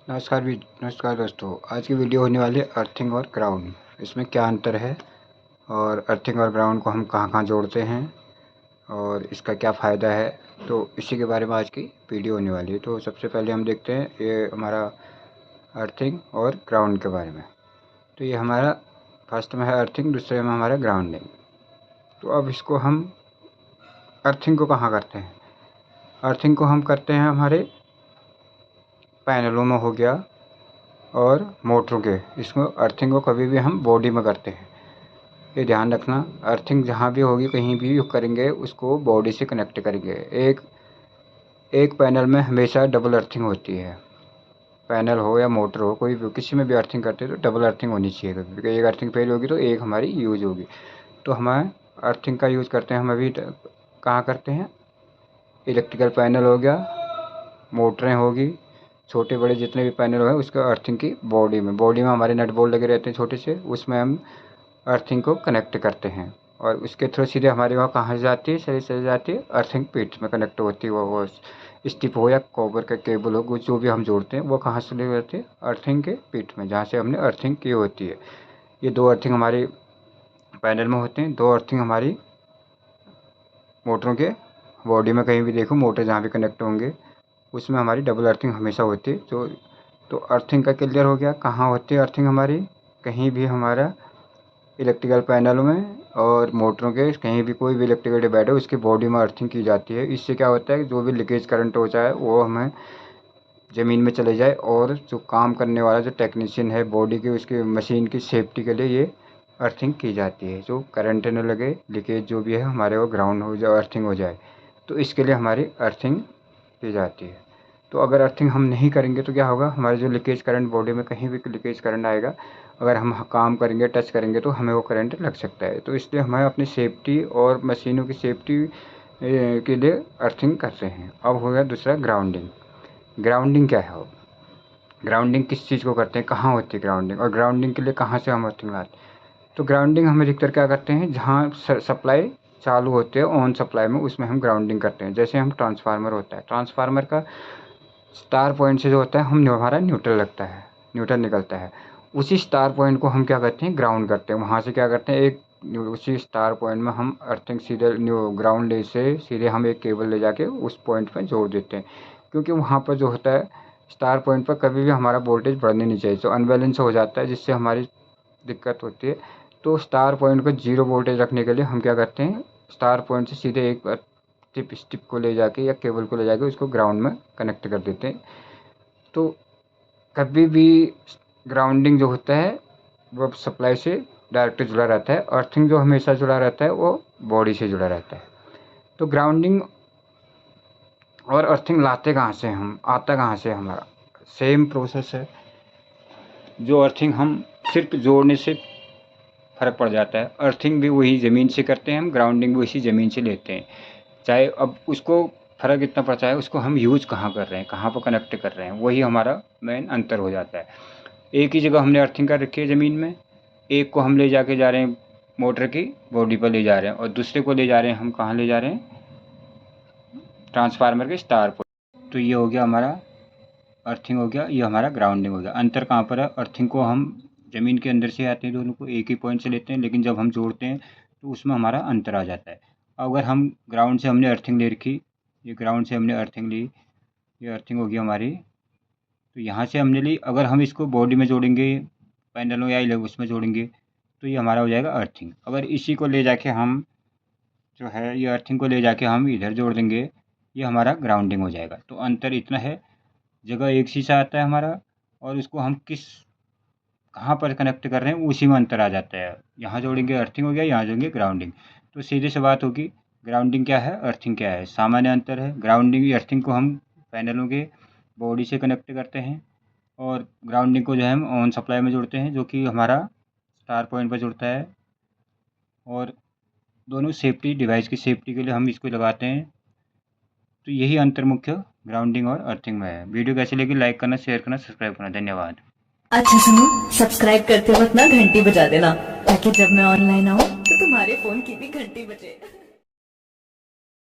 नमस्कार दोस्तों। आज की वीडियो होने वाली है अर्थिंग और ग्राउंड। इसमें क्या अंतर है और अर्थिंग और ग्राउंड को हम कहाँ कहाँ जोड़ते हैं और इसका क्या फ़ायदा है, तो इसी के बारे में आज की वीडियो होने वाली है। तो सबसे पहले हम देखते हैं ये हमारा अर्थिंग और ग्राउंड के बारे में। तो ये हमारा फर्स्ट में है अर्थिंग, दूसरे में हमारा ग्राउंडिंग। तो अब इसको हम अर्थिंग को कहाँ करते हैं? अर्थिंग को हम करते हैं हमारे पैनलों में हो गया और मोटरों के। इसको अर्थिंग को कभी भी हम बॉडी में करते हैं, ये ध्यान रखना। अर्थिंग जहाँ भी होगी कहीं भी करेंगे उसको बॉडी से कनेक्ट करेंगे। एक पैनल में हमेशा डबल अर्थिंग होती है। पैनल हो या मोटर हो, कोई भी किसी में भी अर्थिंग करते हैं तो डबल अर्थिंग होनी चाहिए, क्योंकि एक अर्थिंग फेल होगी तो एक हमारी यूज होगी। तो हमें अर्थिंग का यूज़ करते हैं हम अभी कहाँ करते हैं? इलेक्ट्रिकल पैनल हो गया, मोटरें होगी, छोटे बड़े जितने भी पैनल हो उसका अर्थिंग की बॉडी में हमारे नट बोल्ट लगे रहते हैं छोटे से, उसमें हम अर्थिंग को कनेक्ट करते हैं और उसके थ्रू सीधे हमारे वहाँ कहाँ जाती है? सही चली जाती है अर्थिंग पीठ में कनेक्ट होती है। वो स्टिप हो या कॉपर का केबल हो, जो भी हम जोड़ते हैं वो कहाँ से ले जाते हैं? अर्थिंग के पीठ में, जहाँ से हमने अर्थिंग की होती है। ये दो अर्थिंग हमारी पैनल में होते हैं, दो अर्थिंग हमारी मोटरों के बॉडी में। कहीं भी देखो मोटर जहाँ भी कनेक्ट होंगे उसमें हमारी डबल अर्थिंग हमेशा होती है। तो अर्थिंग का क्लियर हो गया। कहाँ होती है अर्थिंग हमारी? कहीं भी हमारा इलेक्ट्रिकल पैनल में और मोटरों के कहीं भी कोई भी इलेक्ट्रिकल डिवाइस है उसकी बॉडी में अर्थिंग की जाती है। इससे क्या होता है, जो भी लीकेज करंट हो जाए वो हमें ज़मीन में चले जाए, और जो काम करने वाला जो टेक्नीशियन है बॉडी की, उसकी मशीन की सेफ्टी के लिए ये अर्थिंग की जाती है। जो करंट न लगे, लीकेज जो भी है हमारे वो ग्राउंड हो जाए, अर्थिंग हो जाए, तो इसके लिए हमारी अर्थिंग की जाती है। तो अगर अर्थिंग हम नहीं करेंगे तो क्या होगा? हमारे जो लीकेज करंट बॉडी में कहीं भी लीकेज करंट आएगा, अगर हम काम करेंगे, टच करेंगे तो हमें वो करंट लग सकता है। तो इसलिए हमें अपनी सेफ्टी और मशीनों की सेफ्टी के लिए अर्थिंग करते हैं। अब हो गया दूसरा ग्राउंडिंग। ग्राउंडिंग क्या है? ग्राउंडिंग किस चीज़ को करते हैं, कहाँ होती है ग्राउंडिंग, और ग्राउंडिंग के लिए कहाँ से हम अर्थिंग लाते हैं? तो ग्राउंडिंग हम अधिकतर क्या करते हैं, जहाँ सप्लाई चालू होते हैं ऑन सप्लाई में, उसमें हम ग्राउंडिंग करते हैं। जैसे हम ट्रांसफार्मर होता है, ट्रांसफार्मर का स्टार पॉइंट से जो होता है हम हमारा न्यूट्रल लगता है, न्यूट्रल निकलता है, उसी स्टार पॉइंट को हम क्या करते हैं? ग्राउंड करते हैं। वहाँ से क्या करते हैं, उसी स्टार पॉइंट में हम अर्थिंग सीधे ग्राउंड से सीधे हम एक केबल ले जाके उस पॉइंट पे जोड़ देते हैं। क्योंकि वहाँ पर जो होता है स्टार पॉइंट पर कभी भी हमारा वोल्टेज बढ़ने नहीं चाहिए, जो अनबैलेंस हो जाता है जिससे हमारी दिक्कत होती है। तो स्टार पॉइंट को जीरो वोल्टेज रखने के लिए हम क्या करते हैं, स्टार पॉइंट से सीधे एक स्टिप को ले जाके या केबल को ले जाके उसको ग्राउंड में कनेक्ट कर देते हैं। तो कभी भी ग्राउंडिंग जो होता है वो सप्लाई से डायरेक्ट जुड़ा रहता है, अर्थिंग जो हमेशा जुड़ा रहता है वो बॉडी से जुड़ा रहता है। तो ग्राउंडिंग और अर्थिंग लाते कहाँ से हम, आता कहाँ से? हमारा सेम प्रोसेस है। जो अर्थिंग हम सिर्फ जोड़ने से फ़र्क पड़ जाता है, अर्थिंग भी वही ज़मीन से करते हैं हम, ग्राउंडिंग भी उसी ज़मीन से लेते हैं। चाहे अब उसको फ़र्क इतना पड़ता है उसको हम यूज़ कहाँ कर रहे हैं, कहाँ पर कनेक्ट कर रहे हैं, वही हमारा मेन अंतर हो जाता है। एक ही जगह हमने अर्थिंग कर रखी है ज़मीन में, एक को हम ले जाके जा रहे हैं मोटर की बॉडी पर ले जा रहे हैं, और दूसरे को ले जा रहे हैं हम कहाँ ले जा रहे हैं? ट्रांसफार्मर के स्टार पर। तो ये हो गया हमारा अर्थिंग हो गया, ये हमारा ग्राउंडिंग हो गया। अंतर कहाँ पर है? अर्थिंग को हम ज़मीन के अंदर से आते हैं, दोनों को एक ही पॉइंट से लेते हैं, लेकिन जब हम जोड़ते हैं तो उसमें हमारा अंतर आ जाता है। अगर हम ग्राउंड से हमने अर्थिंग ले रखी, ये ग्राउंड से हमने अर्थिंग ली, ये अर्थिंग होगी हमारी, तो यहाँ से हमने ली, अगर हम इसको बॉडी में जोड़ेंगे, पैनलों या उसमें जोड़ेंगे, तो ये हमारा हो जाएगा अर्थिंग। अगर इसी को ले जाके हम जो है ये अर्थिंग को ले जाके हम इधर जोड़ देंगे, ये हमारा ग्राउंडिंग हो जाएगा। तो अंतर इतना है, जगह एक शीशा आता है हमारा, और उसको हम कहाँ पर कनेक्ट कर रहे हैं उसी में अंतर आ जाता है। यहाँ जोड़ेंगे अर्थिंग हो गया, यहाँ जोड़ेंगे ग्राउंडिंग। तो सीधे से बात होगी, ग्राउंडिंग क्या है, अर्थिंग क्या है, सामान्य अंतर है। ग्राउंडिंग अर्थिंग को हम पैनलों के बॉडी से कनेक्ट करते हैं, और ग्राउंडिंग को जो है हम ऑन सप्लाई में जोड़ते हैं, जो कि हमारा स्टार पॉइंट पर जुड़ता है, और दोनों सेफ्टी डिवाइस की सेफ्टी के लिए हम इसको लगाते हैं। तो यही अंतर मुख्य ग्राउंडिंग और अर्थिंग में है। वीडियो कैसी लगी लाइक करना, शेयर करना, सब्सक्राइब करना। धन्यवाद। अच्छा सुनो, सब्सक्राइब करते वक्त ना घंटी बजा देना, ताकि जब मैं ऑनलाइन आऊँ तो तुम्हारे फोन की भी घंटी बजे।